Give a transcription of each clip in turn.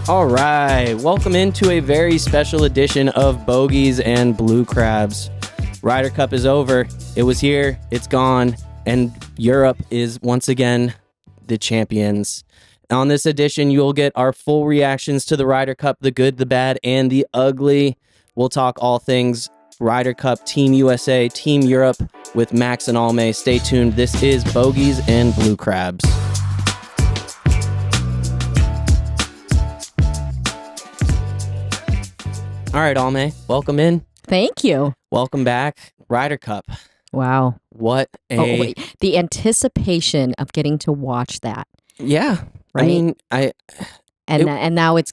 All right, welcome into a very special edition of Bogeys and Blue Crabs. Ryder Cup is over. It was here, it's gone, and Europe is once again the champions. On this edition, you'll get our full reactions to the Ryder Cup, the good, the bad, and the ugly. We'll talk all things Ryder Cup, Team USA, Team Europe with Max and Almay. Stay tuned. This is Bogeys and Blue Crabs. All right, Almay, welcome in. Thank you. Welcome back. Ryder Cup. Wow. What a... Oh, wait. The anticipation of getting to watch that. Yeah. Right? I mean, And now it's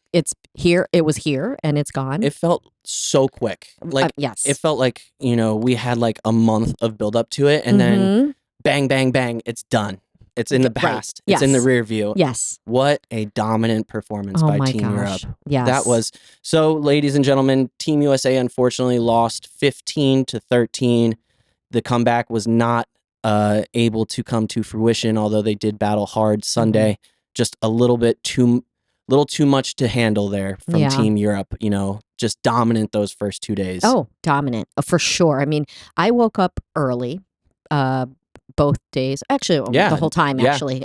here. It was here and it's gone. it felt so quick. Like, yes. it felt like, we had like a month of build up to it and then bang, bang, bang, it's done. It's in the past. Right. It's in the rear view. Yes. What a dominant performance by my Team gosh. Europe. Yes. That was so, ladies and gentlemen, Team USA unfortunately lost 15-13. The comeback was not able to come to fruition, although they did battle hard Sunday. Just a little too much to handle there from Team Europe, just dominant those first 2 days. Oh, dominant. For sure. I mean, I woke up early both days. Actually, the whole time, actually.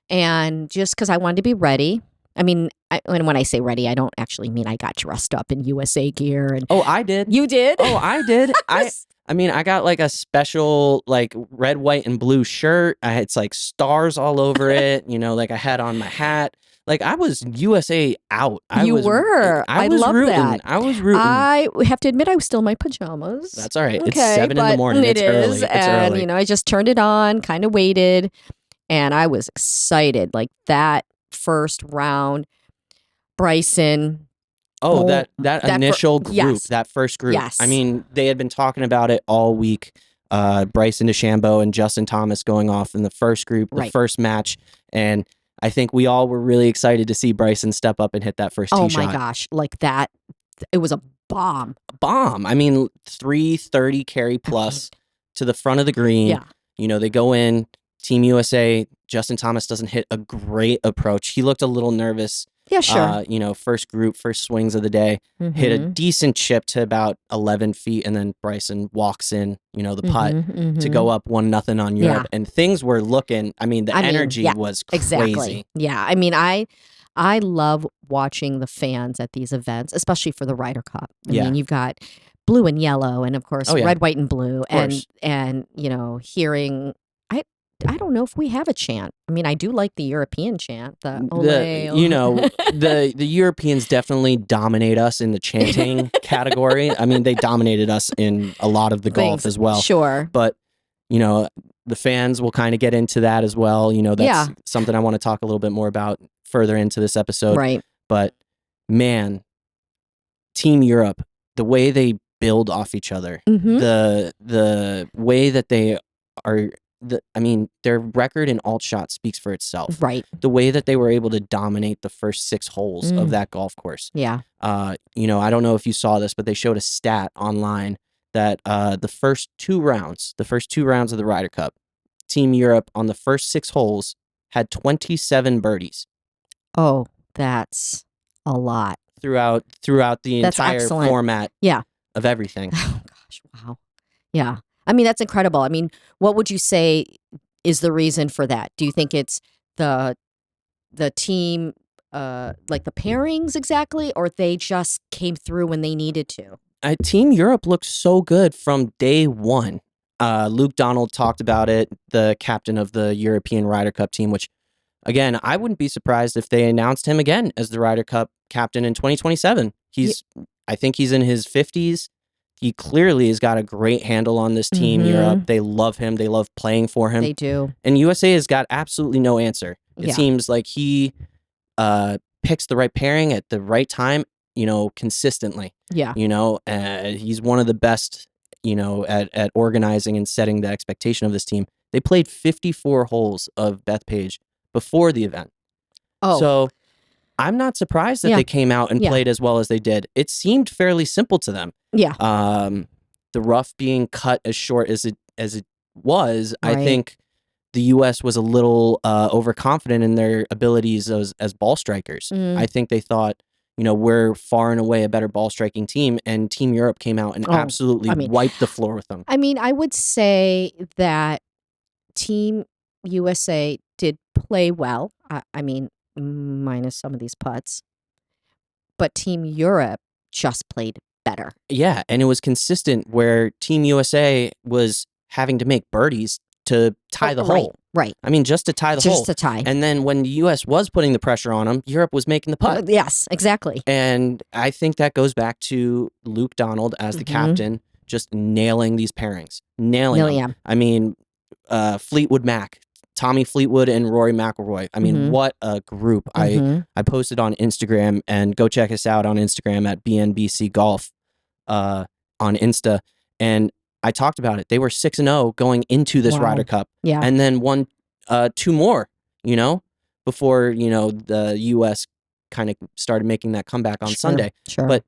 And just because I wanted to be ready. I mean, when I say ready, I don't actually mean I got dressed up in USA gear. And Oh, I did. You did? Oh, I did. I mean, I got like a special like red, white, and blue shirt. It's like stars all over it. Like I had on my hat. Like I was USA out. I was love rooting. that. I was rooting. I have to admit, I was still in my pajamas. That's all right. Okay, it's 7 in the morning. It's early. It's and early. I just turned it on, kind of waited, and I was excited. Like that first round, Bryson. Oh, that initial group, yes. that first group. Yes. I mean, they had been talking about it all week. Bryson DeChambeau and Justin Thomas going off in the first group, the first match, and I think we all were really excited to see Bryson step up and hit that first tee shot. Oh my gosh, like that! It was a bomb. I mean, 330 carry plus to the front of the green. Yeah. They go in. Team USA. Justin Thomas doesn't hit a great approach. He looked a little nervous. Yeah, sure. First group, first swings of the day, hit a decent chip to about 11 feet, and then Bryson walks in, the putt to go up 1-0 on Europe, and things were looking. I mean, the energy was crazy. Exactly. Yeah, I mean, I love watching the fans at these events, especially for the Ryder Cup. I mean, you've got blue and yellow, and of course, red, white, and blue, and hearing. I don't know if we have a chant. I mean, I do like the European chant. The Europeans definitely dominate us in the chanting category. I mean, they dominated us in a lot of the golf as well. Sure. But, the fans will kind of get into that as well. That's something I want to talk a little bit more about further into this episode. Right. But, man, Team Europe, the way they build off each other, the way that they are... their record in alt shot speaks for itself. Right. The way that they were able to dominate the first 6 holes of that golf course. Yeah. I don't know if you saw this, but they showed a stat online that the first two rounds of the Ryder Cup, Team Europe on the first 6 holes had 27 birdies. Oh, that's a lot. Throughout the entire format of everything. Oh, gosh. Wow. Yeah. I mean, that's incredible. I mean, what would you say is the reason for that? Do you think it's the team, like the pairings exactly, or they just came through when they needed to? Team Europe looked so good from day one. Luke Donald talked about it, the captain of the European Ryder Cup team, which, again, I wouldn't be surprised if they announced him again as the Ryder Cup captain in 2027. I think he's in his 50s. He clearly has got a great handle on this team, Europe. They love him. They love playing for him. They do. And USA has got absolutely no answer. It seems like he picks the right pairing at the right time, consistently. Yeah. He's one of the best, at organizing and setting the expectation of this team. They played 54 holes of Bethpage before the event. Oh. So I'm not surprised that they came out and played as well as they did. It seemed fairly simple to them. Yeah. The rough being cut as short as it was, I think the U.S. was a little overconfident in their abilities as ball strikers. I think they thought, we're far and away a better ball striking team, and Team Europe came out and absolutely wiped the floor with them. I mean, I would say that Team USA did play well. I mean, minus some of these putts, but Team Europe just played better. Yeah, and it was consistent where Team USA was having to make birdies to tie the hole. Right. I mean, just to tie the hole. Just to tie. And then when the U.S. was putting the pressure on them, Europe was making the putt. Yes, exactly. And I think that goes back to Luke Donald as the captain, just nailing these pairings. Nailing them. I mean, Fleetwood Mac, Tommy Fleetwood and Rory McIlroy. I mean, what a group. I posted on Instagram, and go check us out on Instagram at BNBC Golf on Insta. And I talked about it. They were 6-0 going into this Ryder Cup. Yeah. And then won 2 more, before, the U.S. kind of started making that comeback on Sunday. Sure. But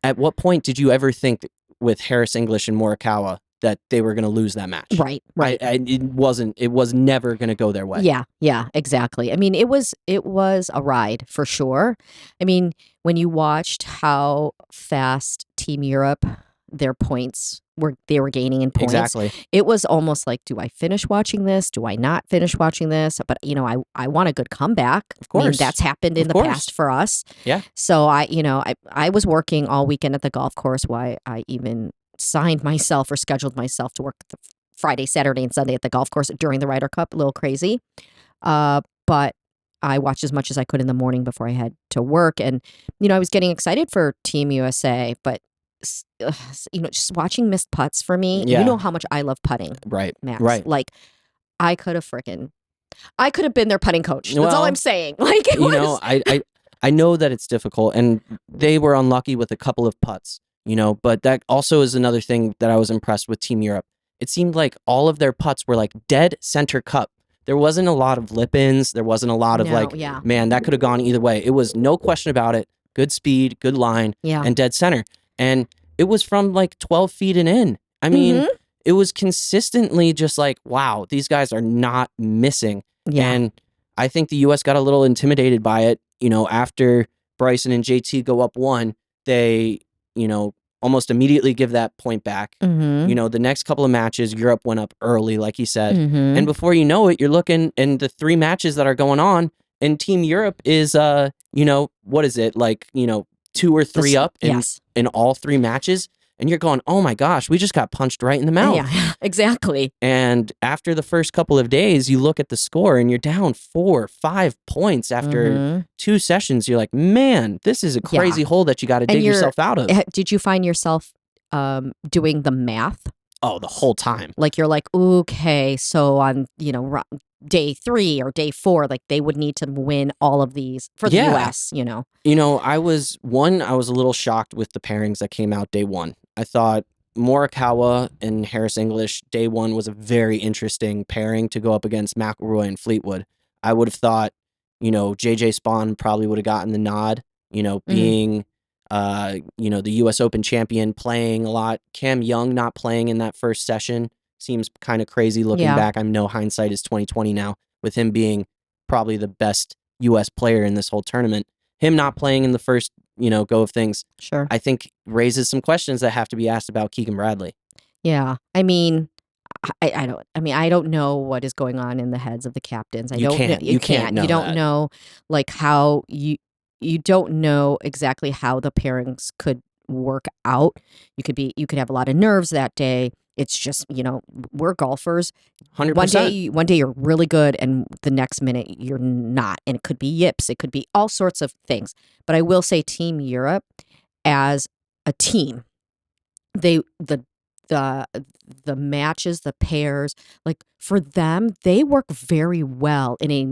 at what point did you ever think with Harris English and Morikawa that they were going to lose that match? Right. It was never going to go their way. Yeah, exactly. I mean, it was a ride for sure. I mean, when you watched how fast Team Europe, their points they were gaining in points. Exactly. It was almost like, do I finish watching this? Do I not finish watching this? But I want a good comeback. Of course. I mean, that's happened in the past for us. Yeah. So I was working all weekend at the golf course. Why I even signed myself or scheduled myself to work the Friday, Saturday, and Sunday at the golf course during the Ryder Cup. A little crazy. But I watched as much as I could in the morning before I had to work. And, I was getting excited for Team USA, but just watching missed putts for me. Yeah. You know how much I love putting, right? Max. Right. Like, I could have been their putting coach. That's all I'm saying. Like, I know that it's difficult, and they were unlucky with a couple of putts. But that also is another thing that I was impressed with Team Europe. It seemed like all of their putts were like dead center cup. There wasn't a lot of lip-ins. There wasn't a lot of man, that could have gone either way. It was no question about it. Good speed, good line, and dead center. And it was from like 12 feet and in. I mean, it was consistently just like, wow, these guys are not missing. Yeah. And I think the U.S. got a little intimidated by it. After Bryson and JT go up 1, they, almost immediately give that point back. The next couple of matches, Europe went up early, like you said. And before you know it, you're looking in the 3 matches that are going on, and Team Europe is, what is it? Like, 2 or 3 up in all 3 matches. And you're going, oh my gosh, we just got punched right in the mouth. Yeah, exactly. And after the first couple of days, you look at the score and you're down 4, 5 points after 2 sessions. You're like, man, this is a crazy hole that you got to dig yourself out of. Did you find yourself doing the math? Oh, the whole time. Like, you're like, okay, so on, day 3 or day 4, like they would need to win all of these for the US, I was a little shocked with the pairings that came out day 1. I thought Morikawa and Harris English day 1 was a very interesting pairing to go up against McIlroy and Fleetwood. I would have thought, JJ Spawn probably would have gotten the nod, being the US Open champion, playing a lot. Cam Young not playing in that first session seems kind of crazy looking back. I know hindsight is 2020 now, with him being probably the best US player in this whole tournament. Him not playing in the first, go of things, sure, I think raises some questions that have to be asked about Keegan Bradley. Yeah. I mean, I don't know what is going on in the heads of the captains. You can't know. You don't know, like, how you don't know exactly how the pairings could work out. You could have a lot of nerves that day. It's just, we're golfers. 100%. One day you're really good, and the next minute you're not. And it could be yips. It could be all sorts of things. But I will say Team Europe, as a team, the matches, the pairs, like, for them, they work very well in a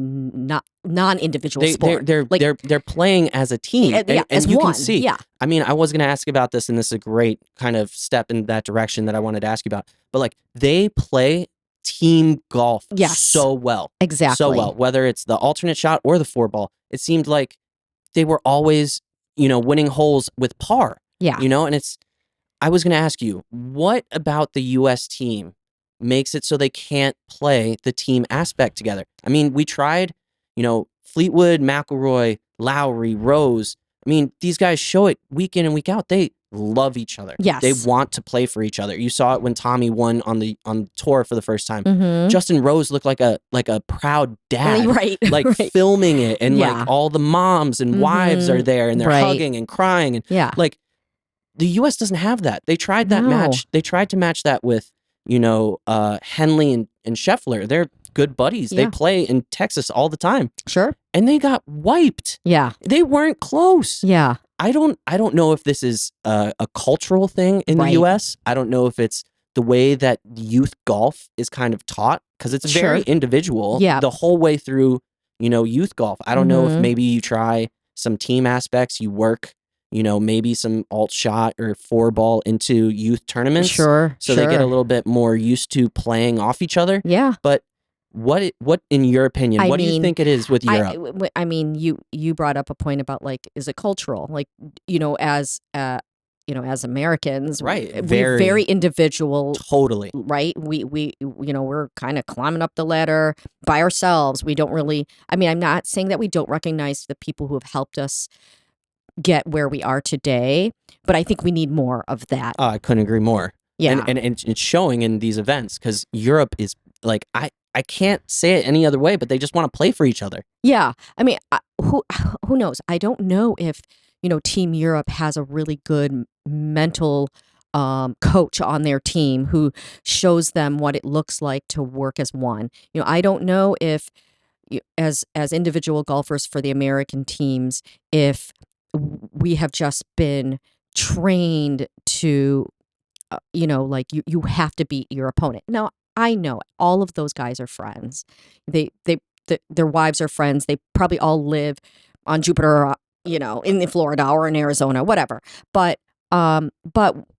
non-individual sport. They're playing as a team, and as you one. can see. Yeah. I mean, I was going to ask about this, and this is a great kind of step in that direction that I wanted to ask you about. But like, they play team golf so well, exactly, so well. Whether it's the alternate shot or the 4-ball, it seemed like they were always, winning holes with par. Yeah, and I was going to ask you, what about the U.S. team makes it so they can't play the team aspect together. I mean, we tried, Fleetwood, McIlroy, Lowry, Rose. I mean, these guys show it week in and week out. They love each other. Yes. They want to play for each other. You saw it when Tommy won on the tour for the first time. Mm-hmm. Justin Rose looked like a proud dad. Right. Like right. filming it, and like all the moms and wives are there and they're hugging and crying, and like the US doesn't have that. They tried that match. They tried to match that with, Henley and Scheffler. They're good buddies. They play in Texas all the time. Sure. And they got wiped. Yeah. They weren't close. Yeah. I don't know if this is a cultural thing in the US. I don't know if it's the way that youth golf is kind of taught, because it's very individual the whole way through, youth golf. I don't know if maybe you try some team aspects, you work, maybe some alt shot or 4-ball into youth tournaments. Sure. So they get a little bit more used to playing off each other. Yeah. But what in your opinion, what do you think it is with Europe? I mean, you brought up a point about, like, is it cultural? Like, as Americans, right? We're very individual. Totally. Right. We're kind of climbing up the ladder by ourselves. We don't really, I mean, I'm not saying that we don't recognize the people who have helped us get where we are today, but I think we need more of that. I couldn't agree more. Yeah. And it's showing in these events, because Europe is like, I can't say it any other way, but they just want to play for each other. Yeah. I mean, who knows? I don't know if, Team Europe has a really good mental coach on their team who shows them what it looks like to work as one. I don't know if, as individual golfers for the American teams, if we have just been trained to, like you have to beat your opponent. Now, I know all of those guys are friends. Their wives are friends. They probably all live on Jupiter, in Florida or in Arizona, whatever. But day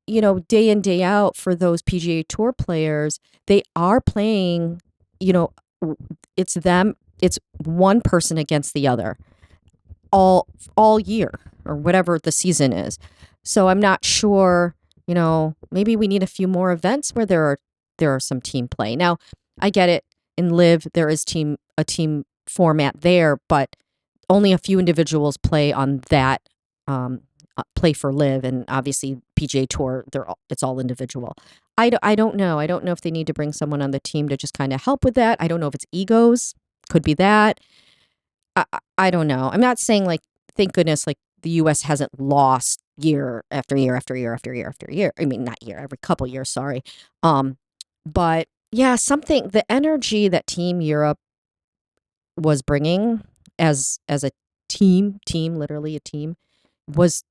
in, day out, for those PGA Tour players, they are playing, it's them, it's one person against the other all year, or whatever the season is. So I'm not sure, maybe we need a few more events where there are some team play. Now, I get it. In Live, there is a team format there, but only a few individuals play on that, play for Live, and obviously PGA Tour, it's all individual. I don't know. I don't know if they need to bring someone on the team to just kind of help with that. I don't know if it's egos. Could be that. I don't know. I'm not saying, like, thank goodness, like, the U.S. hasn't lost year after year after year after year after year. I mean, not year, every couple years, sorry. But yeah, the energy that Team Europe was bringing as a team, literally a team, was,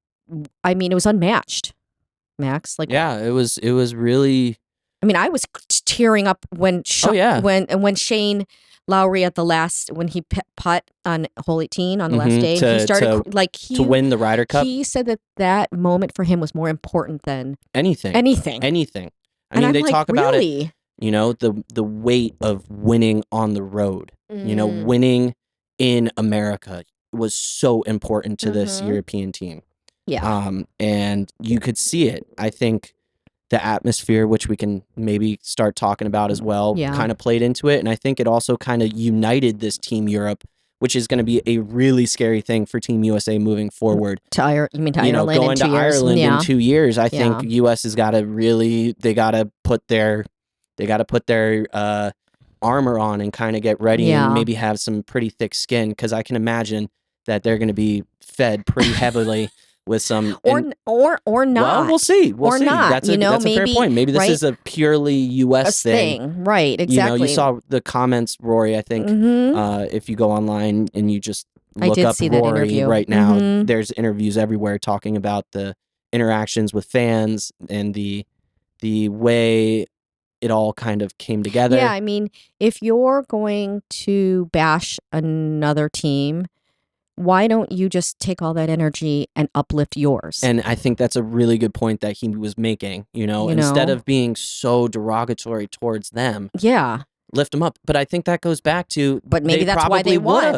I mean, it was unmatched, Max. Like, yeah, it was really. I mean, I was tearing up when Shane Lowry at the last, when he putt on hole 18 on the last day, and he started to win the Ryder Cup. He said that moment for him was more important than anything. I mean, they talk about it. The weight of winning on the road. Winning in America was so important to this European team. Yeah. And you could see it. I think the atmosphere, which we can maybe start talking about as well, kind of played into it. And I think it also kind of united this Team Europe, which is going to be a really scary thing for Team USA moving forward. You mean to Ireland going in 2 to years? Ireland in 2 years. I think US has got to really, they got to put their armor on and kind of get ready and maybe have some pretty thick skin, because I can imagine that they're going to be fed pretty heavily with some or not. Well, we'll see. Or see. not. That's a fair point. Maybe this is a purely U.S. thing. Right, exactly. You saw the comments, Rory, I think, if you go online and you just look up Rory right now, there's interviews everywhere talking about the interactions with fans and the way it all kind of came together. Yeah, I mean, if you're going to bash another team, why don't you just take all that energy and uplift yours? And I think that's a really good point that he was making, instead of being so derogatory towards them. Yeah. Lift them up. But I think that goes back to, but maybe that's why they won.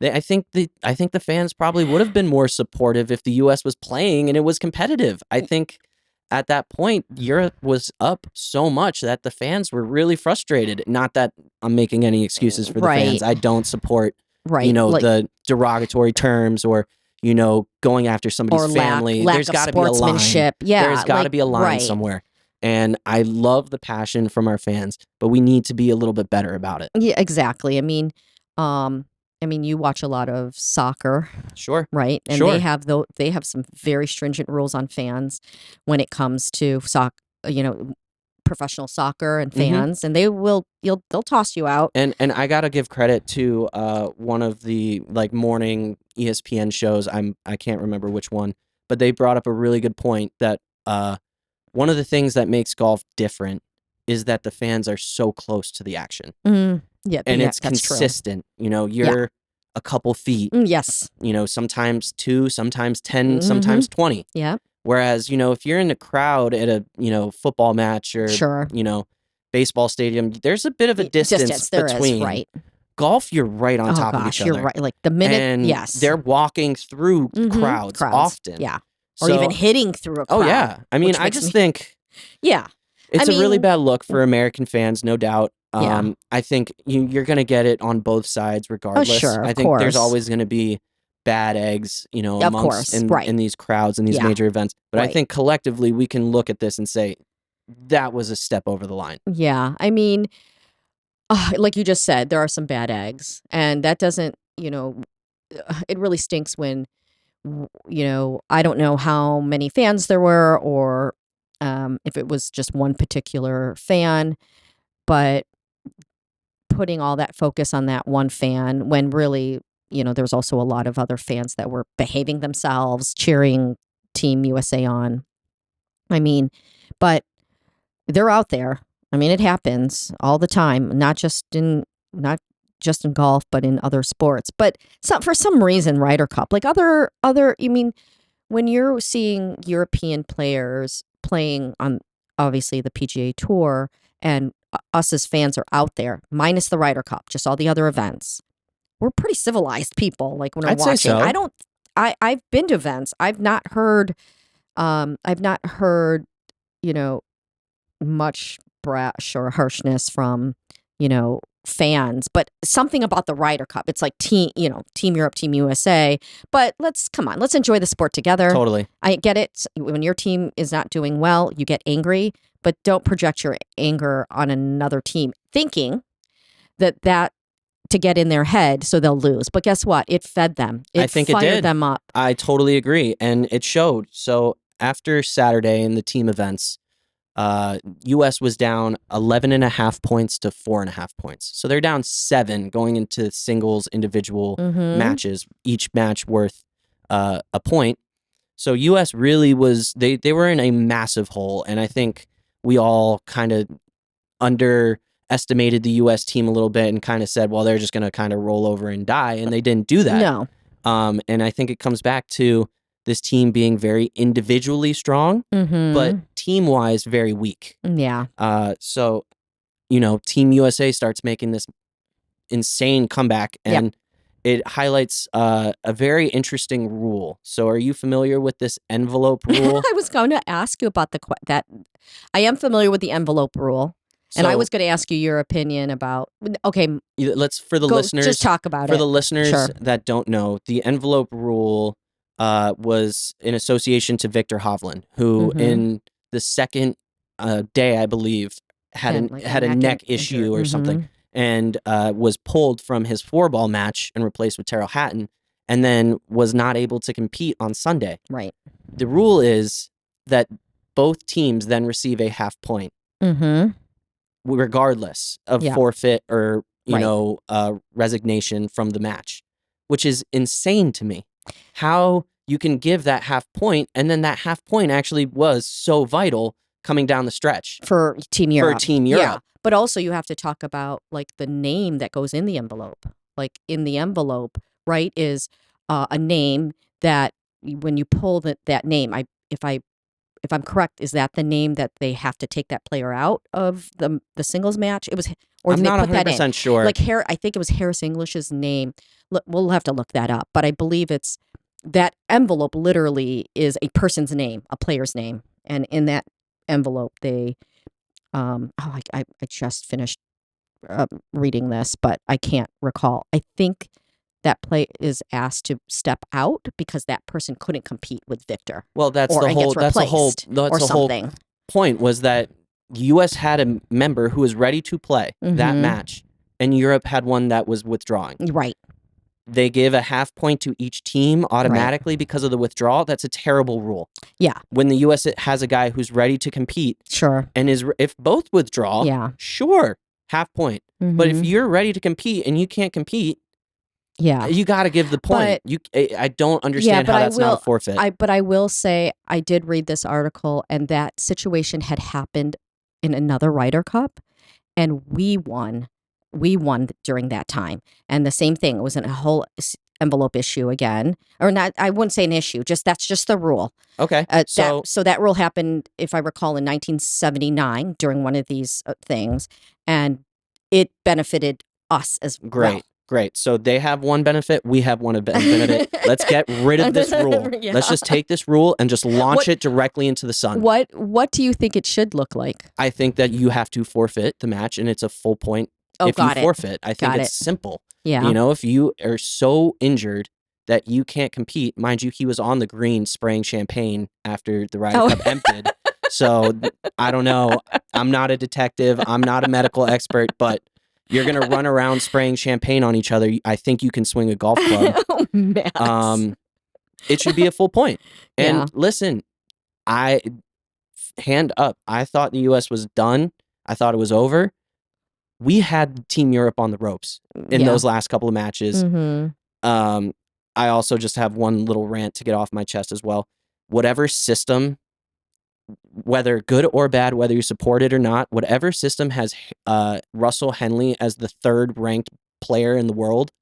I think the fans probably would have been more supportive if the US was playing and it was competitive. I think at that point, Europe was up so much that the fans were really frustrated. Not that I'm making any excuses for the fans. I don't support, the derogatory terms or, going after somebody's family. Lack There's of got to be a line. sportsmanship. Yeah, there's got to be a line somewhere. And I love the passion from our fans, but we need to be a little bit better about it. Yeah, exactly. I mean, you watch a lot of soccer, sure, right? And they have some very stringent rules on fans when it comes to professional soccer and fans, and they'll toss you out. And I gotta give credit to one of the morning ESPN shows. I can't remember which one, but they brought up a really good point that one of the things that makes golf different is that the fans are so close to the action. Yeah, and it's consistent. True. You're a couple feet. Yes. Sometimes 2, sometimes 10, sometimes 20. Yeah. Whereas, if you're in a crowd at a, football match or, baseball stadium, there's a bit of a distance between. Is, right. Golf, you're right on top of each other. You're right. Like the minute, and yes. they're walking through crowds often. Yeah. Or even hitting through a crowd. Oh, yeah. I mean, I just think... Yeah. It's a really bad look for American fans, no doubt. I think you're going to get it on both sides regardless. Oh, sure, I think there's always going to be bad eggs, amongst in these crowds and these major events. But I think collectively we can look at this and say that was a step over the line. Yeah. I mean, like you just said, there are some bad eggs. And that doesn't, it really stinks when, I don't know how many fans there were or if it was just one particular fan, but putting all that focus on that one fan when really, there's also a lot of other fans that were behaving themselves, cheering Team USA on. I mean, but they're out there. I mean, it happens all the time, not just in golf, but in other sports. But for some reason, Ryder Cup, like other, when you're seeing European players playing on obviously the PGA Tour and us as fans are out there, minus the Ryder Cup, just all the other events. We're pretty civilized people. Like when we're watching, say so. I've been to events. I've not heard, much brash or harshness from, fans, but something about the Ryder Cup. It's like Team Europe, Team USA. But let's enjoy the sport together. Totally. I get it. When your team is not doing well, you get angry, but don't project your anger on another team, thinking that to get in their head so they'll lose. But guess what? It fed them. I think it fired did. them up. I totally agree, and it showed. So after Saturday in the team events, U.S. was down 11.5 points to 4.5 points. So they're down 7 going into singles individual matches, each match worth a point. So U.S. really was, they were in a massive hole. And I think we all kind of underestimated the U.S. team a little bit and kind of said, well, they're just going to kind of roll over and die. And they didn't do that. No. And I think it comes back to this team being very individually strong, but team-wise very weak. Yeah. So, Team USA starts making this insane comeback, and it highlights a very interesting rule. So are you familiar with this envelope rule? I was going to ask you about that. I am familiar with the envelope rule. And I was going to ask you your opinion about, okay. Let's, for the listeners. Just talk about it. For the listeners that don't know, the envelope rule was in association to Victor Hovland, who in the second day, I believe, had a neck issue or something, and was pulled from his 4-ball match and replaced with Tyrrell Hatton, and then was not able to compete on Sunday. Right. The rule is that both teams then receive a half point, regardless of forfeit or resignation from the match, which is insane to me. How you can give that half point, and then that half point actually was so vital coming down the stretch for Team Europe. Yeah, but also you have to talk about like the name that goes in the envelope. Like in the envelope, right, is a name that when you pull that name, if I'm correct, is that the name that they have to take that player out of the singles match? It was, or I'm did not they put that in? 100% sure. Like I think it was Harris English's name. We'll have to look that up, but I believe it's that envelope literally is a person's name, a player's name. And in that envelope, they, I just finished reading this, but I can't recall. I think that play is asked to step out because that person couldn't compete with Victor. Well, that's the whole point, was that U.S. had a member who was ready to play that match, and Europe had one that was withdrawing. Right. They give a half point to each team automatically because of the withdrawal. That's a terrible rule. Yeah. When the U.S. has a guy who's ready to compete, sure, and if both withdraw, sure, half point. But if you're ready to compete and you can't compete, you got to give the point. I don't understand how that's not a forfeit. But I will say, I did read this article, and that situation had happened in another Ryder Cup, and we won. We won during that time. And the same thing, it was a whole envelope issue again. Or not, I wouldn't say an issue, that's just the rule. Okay. So that rule happened, if I recall, in 1979 during one of these things, and it benefited us as well. Great. So they have one benefit, we have one benefit. Let's get rid of this rule. Let's just take this rule and just launch it directly into the sun. What do you think it should look like? I think that you have to forfeit the match, and it's a full point. If you forfeit, I think it's simple. Yeah. You know, if you are so injured that you can't compete, mind you, he was on the green spraying champagne after the Ryder Cup emptied. So I don't know. I'm not a detective. I'm not a medical expert, but you're going to run around spraying champagne on each other. I think you can swing a golf club. It should be a full point. And listen, hand up, I thought the U.S. was done. I thought it was over. We had Team Europe on the ropes in those last couple of matches. I also just have one little rant to get off my chest as well. Whatever system, whether good or bad, whether you support it or not, whatever system has Russell Henley as the third ranked player in the world,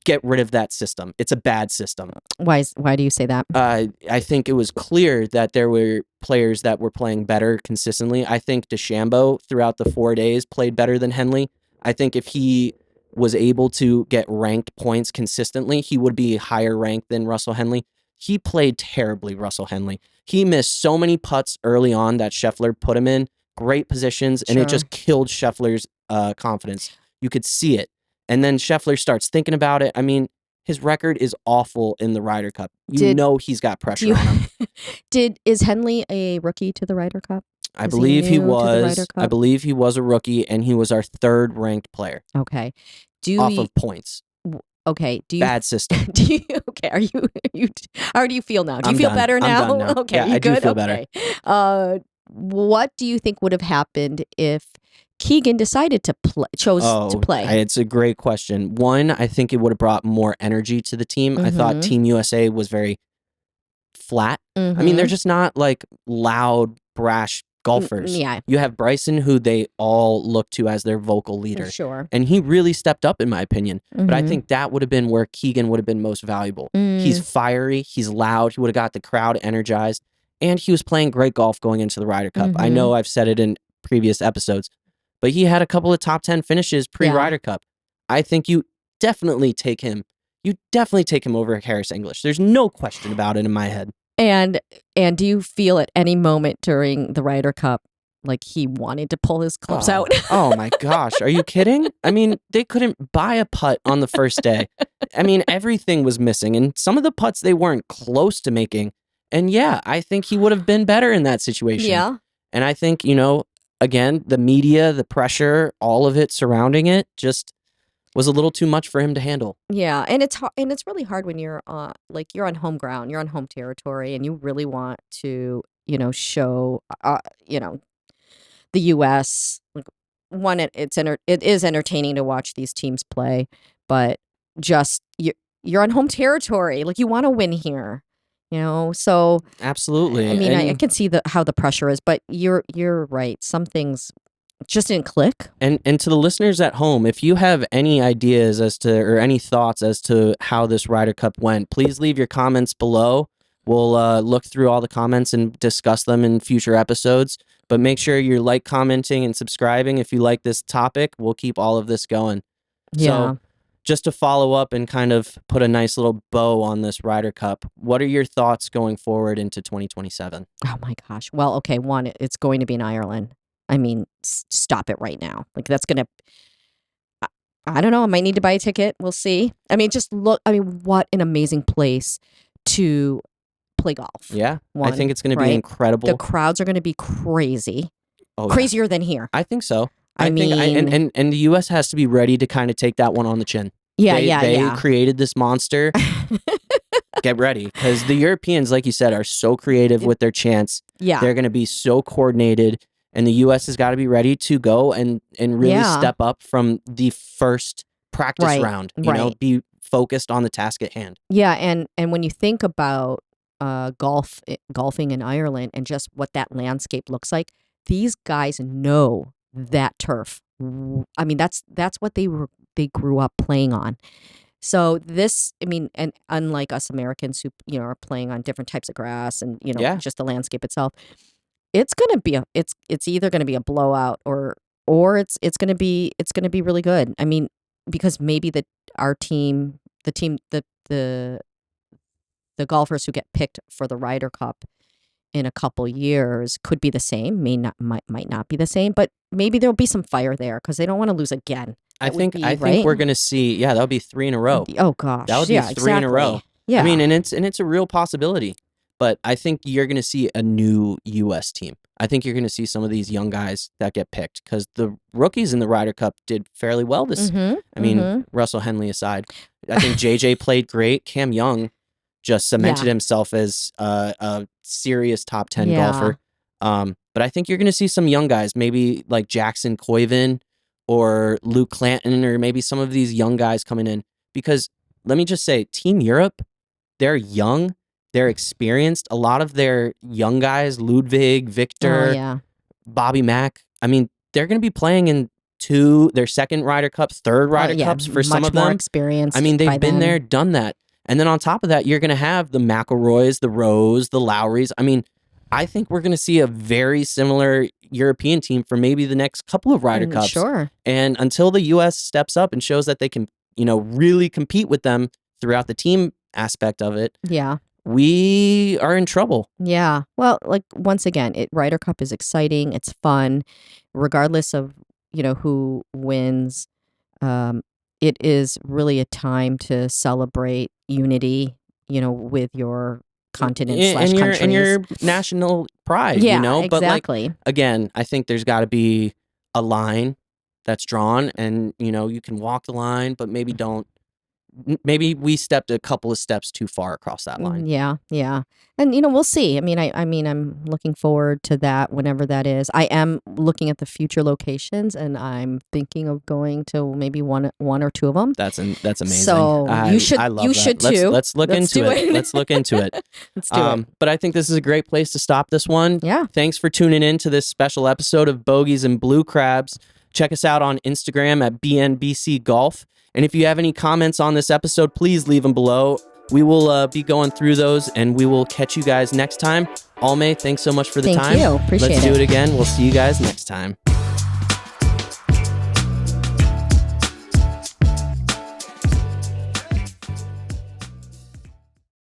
get rid of that system. It's a bad system. Why do you say that? I think it was clear that there were players that were playing better consistently. I think DeChambeau throughout the 4 days played better than Henley. I think if he was able to get ranked points consistently, he would be higher ranked than Russell Henley. He played terribly, Russell Henley. He missed so many putts early on that Scheffler put him in great positions, and it just killed Scheffler's confidence. You could see it. And then Scheffler starts thinking about it. I mean, his record is awful in the Ryder Cup. You know he's got pressure on him. Is Henley a rookie to the Ryder Cup? I believe he was. I believe he was a rookie, and he was our third ranked player. Okay. Off of points. Okay. Bad system. Okay. How do you feel now? Do you feel better now? I'm done now. Okay. Yeah, I do feel better. What do you think would have happened if Keegan decided to chose to play? It's a great question. One, I think it would have brought more energy to the team. I thought Team USA was very flat. I mean, they're just not like loud, brash golfers. Yeah. You have Bryson, who they all look to as their vocal leader. Sure. And he really stepped up, in my opinion. But I think that would have been where Keegan would have been most valuable. He's fiery. He's loud. He would have got the crowd energized. And he was playing great golf going into the Ryder Cup. I know I've said it in previous episodes, but he had a couple of top 10 finishes pre-Ryder Cup. I think you definitely take him. You definitely take him over Harris English. There's no question about it in my head. And do you feel at any moment during the Ryder Cup like he wanted to pull his clubs out? Oh my gosh. Are you kidding? I mean, they couldn't buy a putt on the first day. I mean, everything was missing. And some of the putts they weren't close to making. And yeah, I think he would have been better in that situation. Yeah. And I think, again, the media, the pressure, all of it surrounding it just was a little too much for him to handle. Yeah, and it's really hard when you're you're on home ground, you're on home territory, and you really want to, show the US, like, one, it is entertaining to watch these teams play, but just you're on home territory, like you want to win here. So absolutely. I mean, I can see how the pressure is, but you're right. Some things just didn't click. And to the listeners at home, if you have any ideas or any thoughts as to how this Ryder Cup went, please leave your comments below. We'll look through all the comments and discuss them in future episodes. But make sure you're commenting, and subscribing if you like this topic. We'll keep all of this going. Yeah. So, just to follow up and kind of put a nice little bow on this Ryder Cup, what are your thoughts going forward into 2027? Oh my gosh. Well, okay, one, it's going to be in Ireland. I mean, stop it right now. Like that's going to, I don't know. I might need to buy a ticket. We'll see. I mean, just look, I mean, what an amazing place to play golf. Yeah. I think it's going to be incredible. The crowds are going to be crazy. Oh, crazier than here. I think so. I mean, and the U.S. has to be ready to kind of take that one on the chin. Yeah, they created this monster. Get ready, because the Europeans, like you said, are so creative with their chants. Yeah, they're going to be so coordinated, and the U.S. has got to be ready to go and really step up from the first practice round. You know, be focused on the task at hand. Yeah, and when you think about golfing in Ireland and just what that landscape looks like, these guys know that turf. I mean, that's what they grew up playing on. So this, I mean, and unlike us Americans who, you know, are playing on different types of grass and, you know, just the landscape itself, it's gonna be it's either gonna be a blowout or it's gonna be really good. I mean, because maybe the golfers who get picked for the Ryder Cup in a couple years could be the same, might not be the same, but maybe there'll be some fire there because they don't want to lose again. I think we're gonna see. Yeah, that'll be 3 in a row. Oh gosh, that would be three in a row. Yeah, I mean, and it's a real possibility. But I think you're gonna see a new U.S. team. I think you're gonna see some of these young guys that get picked because the rookies in the Ryder Cup did fairly well this. I mean, Russell Henley aside, I think JJ played great. Cam Young just cemented himself as a serious top 10 golfer. But I think you're going to see some young guys, maybe like Jackson Coyvin or Luke Clanton, or maybe some of these young guys coming in. Because let me just say, Team Europe, they're young, they're experienced. A lot of their young guys, Ludwig, Victor, Bobby Mack, I mean, they're going to be playing in their second Ryder Cups, third Ryder Cups for some of them. Much more experienced. I mean, they've been there, done that. And then on top of that, you're going to have the McIlroys, the Rose, the Lowrys. I mean, I think we're going to see a very similar European team for maybe the next couple of Ryder Cups. Sure. And until the U.S. steps up and shows that they can, you know, really compete with them throughout the team aspect of it, we are in trouble. Yeah. Well, like once again, Ryder Cup is exciting. It's fun, regardless of, you know, who wins. It is really a time to celebrate unity, you know, with your continent / countries. And your national pride, you know? Exactly. But like, again, I think there's got to be a line that's drawn and, you know, you can walk the line, but maybe we stepped a couple of steps too far across that line. Yeah. And, you know, we'll see. I mean, I'm looking forward to that whenever that is. I am looking at the future locations and I'm thinking of going to maybe one or two of them. That's amazing. So you should too. Let's look into it. Let's look into it. Let's do it. But I think this is a great place to stop this one. Yeah. Thanks for tuning in to this special episode of Bogeys and Blue Crabs. Check us out on Instagram at BNBC Golf. And if you have any comments on this episode, please leave them below. We will be going through those, and we will catch you guys next time. Almay, thanks so much for the time. Thank you. Appreciate it. Let's do it again. We'll see you guys next time.